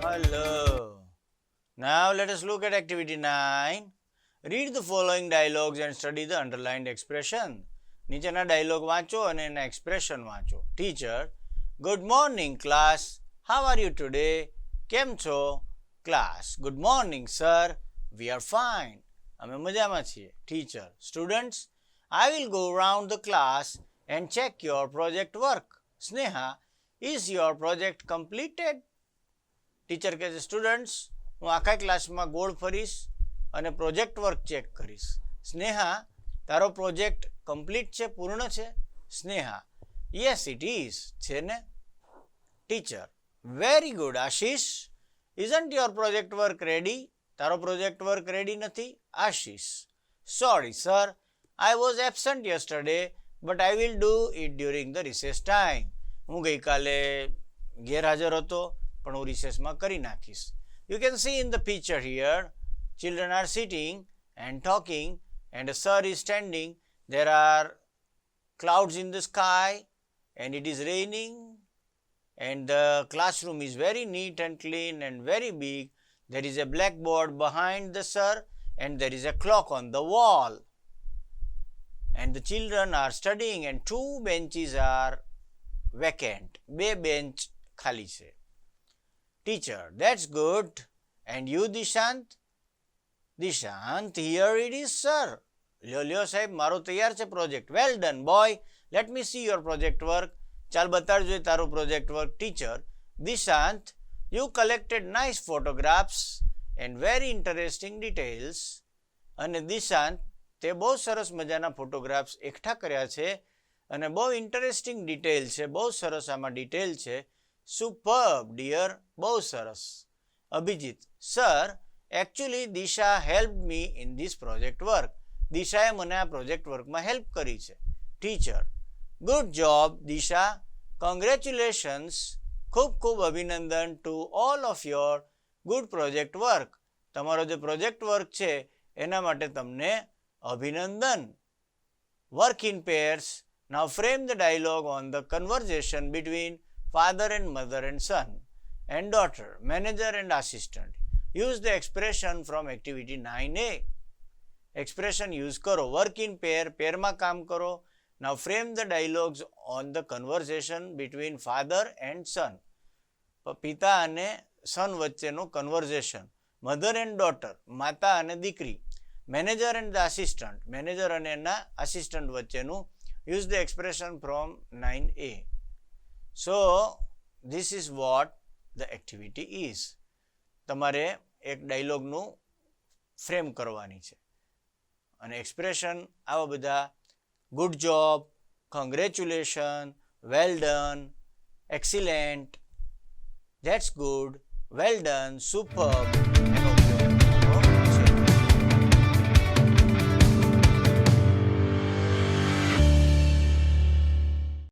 Hello. Now let us look at activity 9. Read the following dialogues and study the underlined expression. નીચેના dialog વાંચો અને એના expression વાંચો. Teacher, good morning class. How are you today? કેમ છો? Class, good morning sir. We are fine. અમે મજામાં છીએ. Teacher, students, I will go round the class and check your project work. Sneha, is your project completed? Teacher કહે છે, students, હું આખા ક્લાસમાં ગોળ ફરીશ અને પ્રોજેક્ટ વર્ક ચેક કરીશ. સ્નેહા, તારો પ્રોજેક્ટ કમ્પ્લીટ છે, પૂર્ણ છે? સ્નેહા, યસ ઇટ ઇઝ, છે ને? Teacher, very good Ashish. Isn't your project work ready? તારો પ્રોજેક્ટ વર્ક રેડી નથી? Ashish, sorry sir, I was absent yesterday, but I will do it during the recess time. હું ગઈકાલે ગેરહાજર હતો, પણ હું રિસેસમાં કરી નાખીશ. You can see in the picture here, children are sitting and talking, and a sir is standing. There are clouds in the sky, and it is raining, and the classroom is very neat and clean and very big. There is a blackboard behind the sir, and there is a clock on the wall. And the children are studying and 2 benches are vacant. 2 bench ખાલી છે. Teacher, that's good. And you, Dishant? Dishant, here it is, sir. લ્યો સાહેબ, મારો તૈયાર છે project. Well done, boy. Let me see your project work. ચાલ બતાડજો તારો project work. Teacher, Dishant, you collected nice photographs and very interesting details. અને દિશાંત, તે બહુ સરસ મજાના ફોટોગ્રાફ્સ એકઠા કર્યા છે અને બહુ ઇન્ટરેસ્ટિંગ ડિટેલ છે, બહુ સરસ આમાં ડિટેલ છે. સુપર્બ ડિયર, બહુ સરસ. Abhijit, sir, actually Disha help me in this project work. દિશાએ મને આ પ્રોજેક્ટ વર્કમાં હેલ્પ કરી છે. Teacher, good job Disha. Congratulations. ખૂબ ખૂબ અભિનંદન to all of your good project work. તમારો જે પ્રોજેક્ટ વર્ક છે એના માટે તમને અભિનંદન. Work in pairs. Now frame the dialogue on the conversation between father and mother and son and daughter, manager and assistant. Use the expression from activity 9A. Expression use કરો. Work in pair, પેરમાં કામ કરો. Now frame the dialogues on the conversation between father and son. પિતા અને સન વચ્ચેનું conversion. Mother and daughter, માતા અને દીકરી. Manager and the assistant, manager અને એના આસિસ્ટન્ટ વચ્ચેનું. Use the expression from 9A. So this is what the activity is. તમારે એક ડાયલોગનું ફ્રેમ કરવાની છે અને એક્સપ્રેશન આવા બધા good job, congratulation, well done, excellent, that's good, well done, superb.